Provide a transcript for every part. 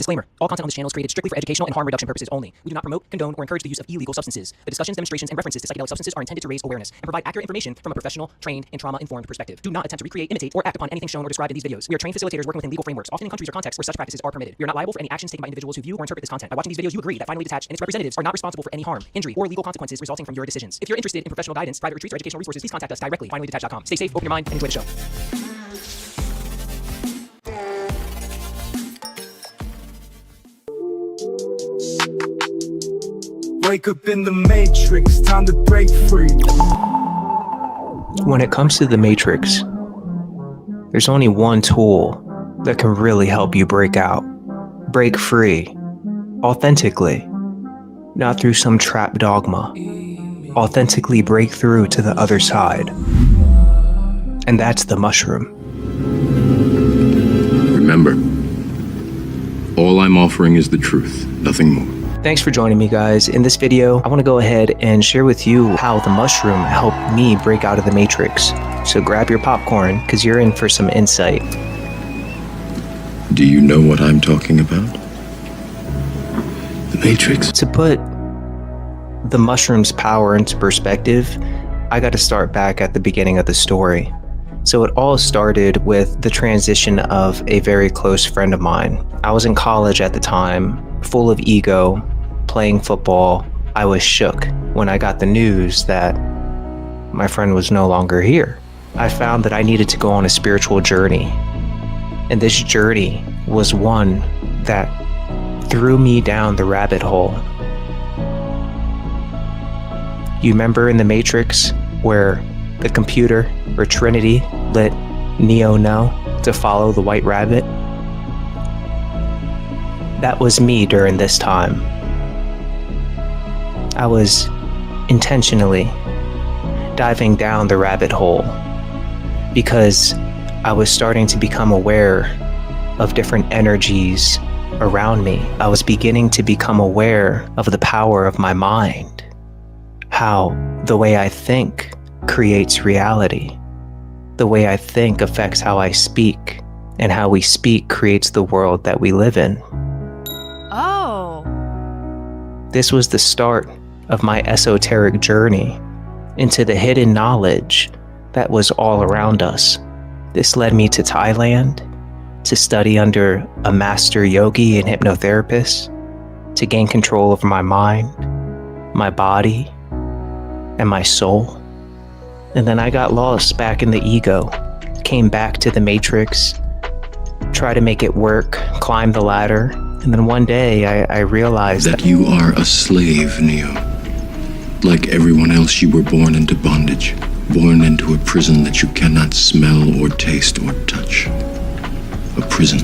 Disclaimer. All content on this channel is created strictly for educational and harm reduction purposes only. We do not promote, condone, or encourage the use of illegal substances. The discussions, demonstrations, and references to psychedelic substances are intended to raise awareness and provide accurate information from a professional, trained, and trauma-informed perspective. Do not attempt to recreate, imitate, or act upon anything shown or described in these videos. We are trained facilitators working within legal frameworks, often in countries or contexts where such practices are permitted. We are not liable for any actions taken by individuals who view or interpret this content. By watching these videos, you agree that Finally Detached and its representatives are not responsible for any harm, injury, or legal consequences resulting from your decisions. If you're interested in professional guidance, private retreats, or educational resources, please contact us directly, finallydetached.com. Stay safe, open your mind, and enjoy the show. Wake up in the matrix, time to break free. When it comes to the matrix, there's only one tool that can really help you break out, break free, authentically, not through some trap dogma, authentically break through to the other side. And that's the mushroom. Remember, all I'm offering is the truth, nothing more. Thanks for joining me, guys. In this video, I want to go ahead and share with you how the mushroom helped me break out of the matrix. So grab your popcorn, because you're in for some insight. Do you know what I'm talking about? The Matrix? To put the mushroom's power into perspective, I got to start back at the beginning of the story. So it all started with the transition of a very close friend of mine. I was in college at the time, full of ego, playing football. I was shook when I got the news that my friend was no longer here. I found that I needed to go on a spiritual journey. And this journey was one that threw me down the rabbit hole. You remember in the Matrix where the computer or Trinity let Neo know to follow the white rabbit? That was me during this time. I was intentionally diving down the rabbit hole because I was starting to become aware of different energies around me. I was beginning to become aware of the power of my mind, how the way I think creates reality. The way I think affects how I speak, and how we speak creates the world that we live in. Oh. This was the start of my esoteric journey into the hidden knowledge that was all around us. This led me to Thailand to study under a master yogi and hypnotherapist to gain control of my mind, my body, and my soul. And then I got lost back in the ego, came back to the matrix, tried to make it work, climbed the ladder, and then one day I realized that you are a slave, Neo. Like everyone else, you were born into bondage, born into a prison that you cannot smell or taste or touch. A prison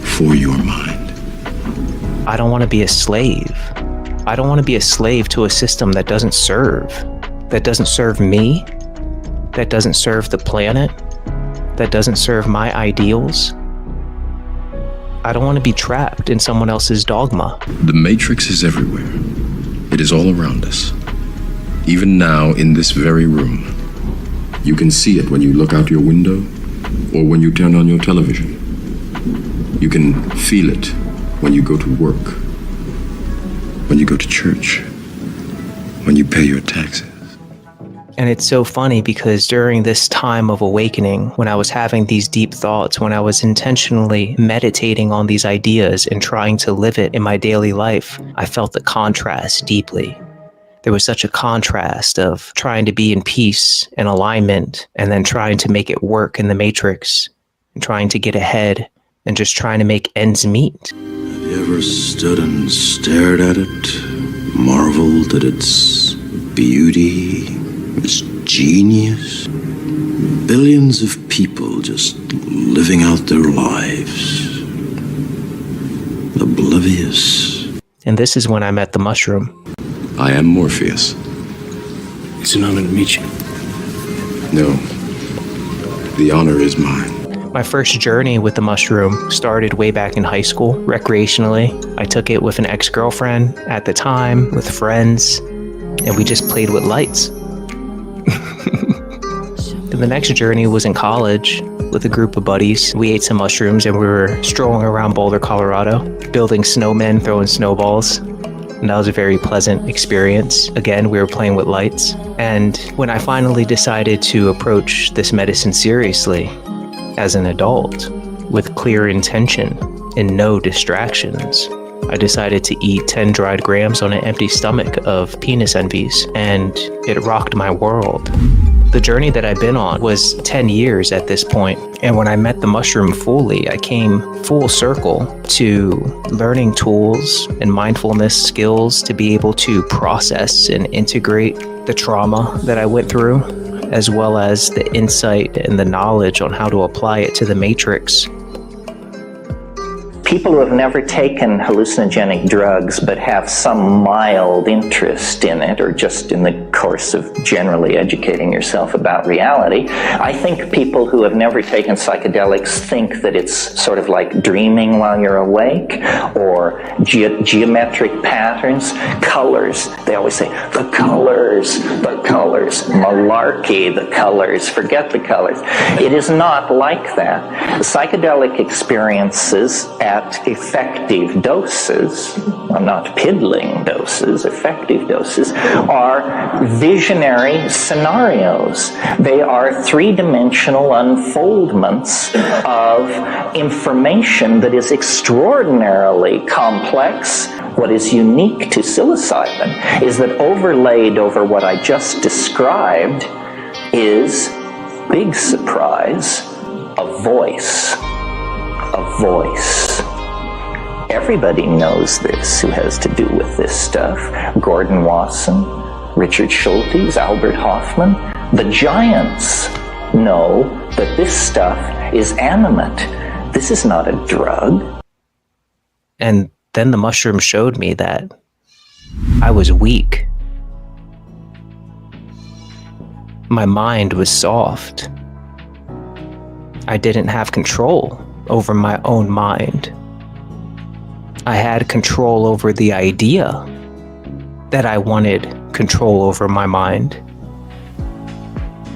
for your mind. I don't want to be a slave. I don't want to be a slave to a system that doesn't serve me, that doesn't serve the planet, that doesn't serve my ideals. I don't want to be trapped in someone else's dogma. The Matrix is everywhere. It is all around us. Even now, in this very room. You can see it when you look out your window or when you turn on your television. You can feel it when you go to work, when you go to church, when you pay your taxes. And it's so funny because during this time of awakening, when I was having these deep thoughts, when I was intentionally meditating on these ideas and trying to live it in my daily life, I felt the contrast deeply. There was such a contrast of trying to be in peace and alignment and then trying to make it work in the matrix and trying to get ahead and just trying to make ends meet. Have you ever stood and stared at it, marveled at its beauty? It's genius. Billions of people just living out their lives, oblivious. And this is when I met the mushroom. I am Morpheus. It's an honor to meet you. No, the honor is mine. My first journey with the mushroom started way back in high school, recreationally. I took it with an ex-girlfriend at the time, with friends, and we just played with lights. The next journey was in college. with a group of buddies. We ate some mushrooms and we were strolling around Boulder, Colorado, building snowmen, throwing snowballs. And that was a very pleasant experience. Again, we were playing with lights. And when I finally decided to approach this medicine seriously as an adult, with clear intention and no distractions, I decided to eat 10 dried grams on an empty stomach of penis envies, and it rocked my world. The journey that I've been on was 10 years at this point, and when I met the mushroom fully, I came full circle to learning tools and mindfulness skills to be able to process and integrate the trauma that I went through, as well as the insight and the knowledge on how to apply it to the matrix. People who have never taken hallucinogenic drugs but have some mild interest in it, or just in the course of generally educating yourself about reality, I think people who have never taken psychedelics think that it's sort of like dreaming while you're awake, or geometric patterns, colors. They always say, the colors, malarkey, the colors, forget the colors. It is not like that. Psychedelic experiences at effective doses, not piddling doses, effective doses, are visionary scenarios. They are three-dimensional unfoldments of information that is extraordinarily complex. What is unique to psilocybin is that overlaid over what I just described is, big surprise, a voice. A voice. Everybody knows this who has to do with this stuff. Gordon Wasson, Richard Schultes, Albert Hoffman. The giants know that this stuff is animate. This is not a drug. And then the mushroom showed me that I was weak. My mind was soft. I didn't have control over my own mind. I had control over the idea that I wanted control over my mind,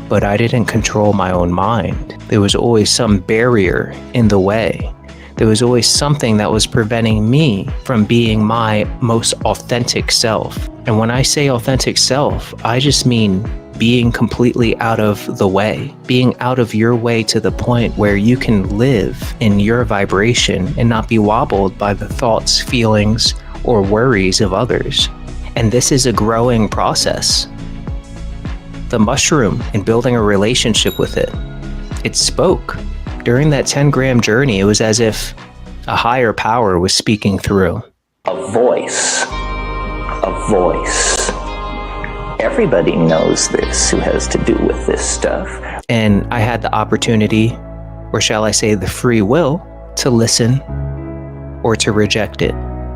but I didn't control my own mind. There was always some barrier in the way. There was always something that was preventing me from being my most authentic self. And when I say authentic self, I just mean being completely out of the way, being out of your way to the point where you can live in your vibration and not be wobbled by the thoughts, feelings, or worries of others. And this is a growing process. The mushroom, and building a relationship with it, it spoke. During that 10-gram journey, it was as if a higher power was speaking through. A voice. A voice. Everybody knows this who has to do with this stuff. And I had the opportunity, or shall I say the free will, to listen or to reject it.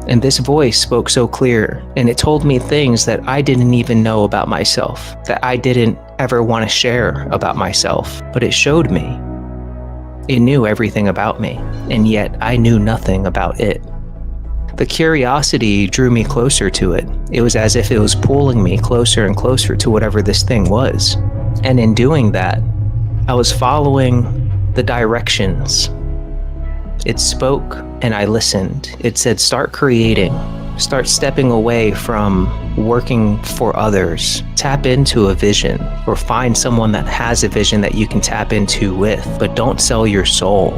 And this voice spoke so clear, and it told me things that I didn't even know about myself, that I didn't ever want to share about myself. But it showed me. It knew everything about me, and yet I knew nothing about it. The curiosity drew me closer to it. It was as if it was pulling me closer and closer to whatever this thing was. And in doing that, I was following the directions. It spoke and I listened. It said, start creating. Start stepping away from working for others. Tap into a vision, or find someone that has a vision that you can tap into with, but don't sell your soul.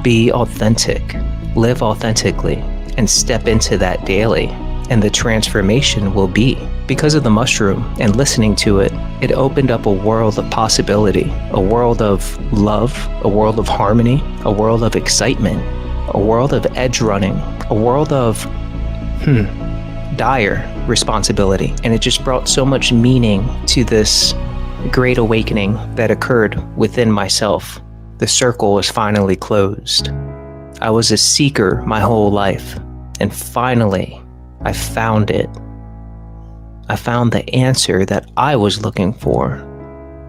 Be authentic. Live authentically. And step into that daily, and the transformation will be. Because of the mushroom and listening to it, it opened up a world of possibility, a world of love, a world of harmony, a world of excitement, a world of edge running, a world of, dire responsibility. And it just brought so much meaning to this great awakening that occurred within myself. The circle was finally closed. I was a seeker my whole life. And finally, I found it. I found the answer that I was looking for.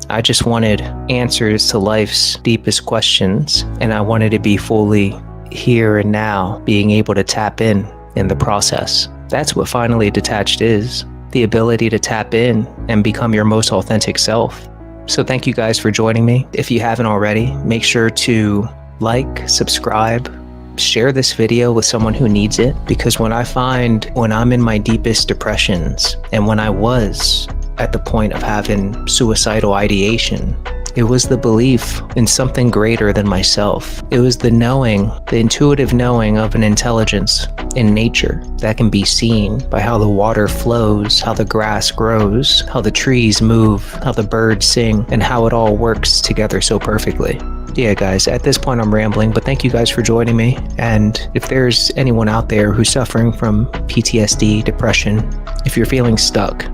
I just wanted answers to life's deepest questions, and I wanted to be fully here and now, being able to tap in the process. That's what finally detached is. The ability to tap in and become your most authentic self. So thank you guys for joining me. If you haven't already, make sure to like, subscribe, share this video with someone who needs it, because when I'm in my deepest depressions and when I was at the point of having suicidal ideation, it was the belief in something greater than myself. It was the knowing, the intuitive knowing of an intelligence in nature that can be seen by how the water flows, how the grass grows, how the trees move, how the birds sing, and how it all works together so perfectly. Yeah, guys, at this point I'm rambling, but thank you guys for joining me. And if there's anyone out there who's suffering from PTSD, depression, if you're feeling stuck,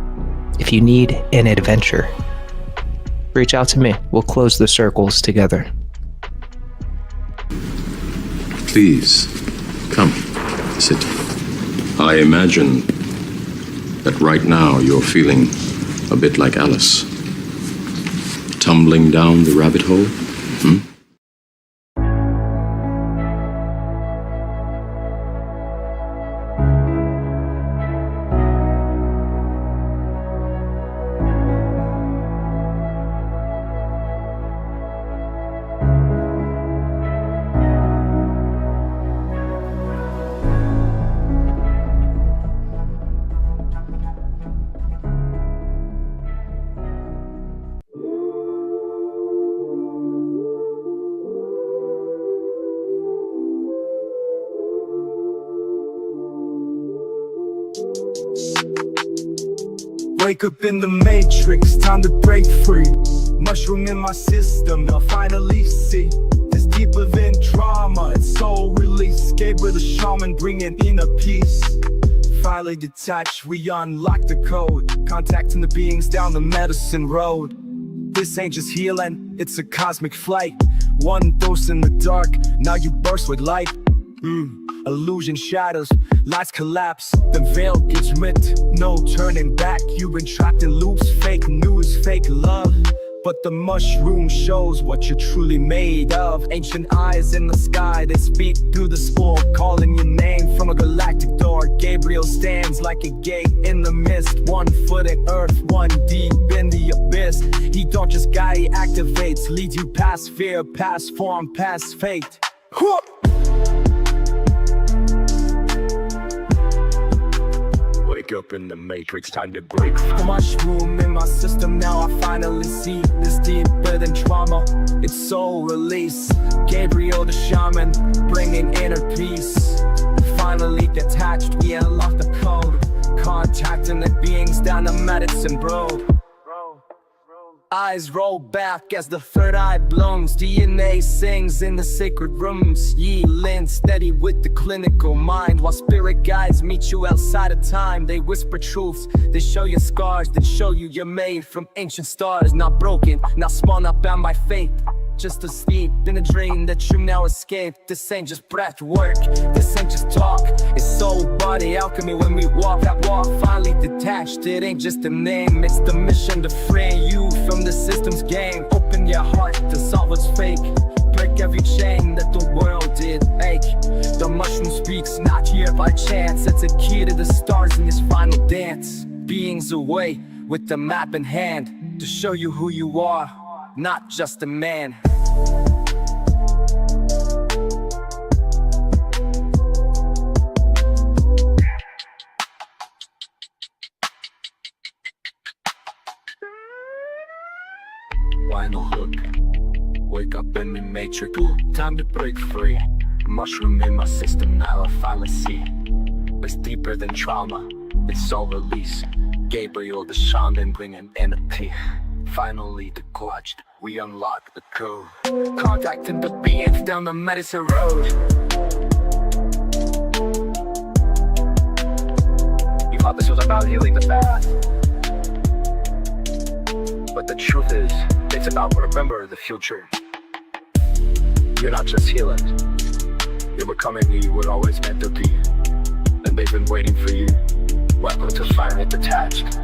if you need an adventure, reach out to me. We'll close the circles together. Please, come, sit. I imagine that right now you're feeling a bit like Alice. Tumbling down the rabbit hole? Wake up in the matrix, time to break free. Mushroom in my system, I'll finally see. It's deeper than trauma, it's soul release. Escape with a shaman, bringing inner peace. Finally detached, we unlock the code. Contacting the beings down the medicine road. This ain't just healing, it's a cosmic flight. One dose in the dark, now you burst with light. Illusion shatters, lights collapse, the veil gets ripped, no turning back. You've been trapped in loops, fake news, fake love. But the mushroom shows what you're truly made of. Ancient eyes in the sky, they speak through the spore, calling your name from a galactic door. Gabriel stands like a gate in the mist, 1 foot in earth, 1 deep in the abyss. He don't just guide, he activates, leads you past fear, past form, past fate. Wake up in the matrix, time to break. The mushroom in my system, now I finally see. This deeper than trauma, it's soul release. Gabriel the shaman, bringing inner peace. Finally detached, we unlock the code. Contacting the beings down the medicine road. Eyes roll back as the third eye blooms. DNA sings in the sacred rooms. Ye lean steady with the clinical mind, while spirit guides meet you outside of time. They whisper truths, they show you scars, that show you you're made from ancient stars. Not broken, not small, not bound by fate. Just asleep in a dream that you now escape. This ain't just breath work, this ain't just talk. It's soul body alchemy when we walk that walk. Finally detached, it ain't just a name, it's the mission to free you from the system's game. Open your heart to solve what's fake. Break every chain that the world did ache. The mushroom speaks, not here by chance. It's a key to the stars in this final dance. Beings away with the map in hand, to show you who you are, not just a man. Final hook, wake up in the matrix, time to break free. Mushroom in my system, now I finally see. It's deeper than trauma, it's soul release. Gabriel the shaman, bringing inner peace. Finally decoded, we unlock the code. Contacting the beings down the medicine road. You thought this was about healing the past, but the truth is, it's about remembering the future. You're not just healing, you're becoming who you were always meant to be. And they've been waiting for you. Welcome to Finally Detached.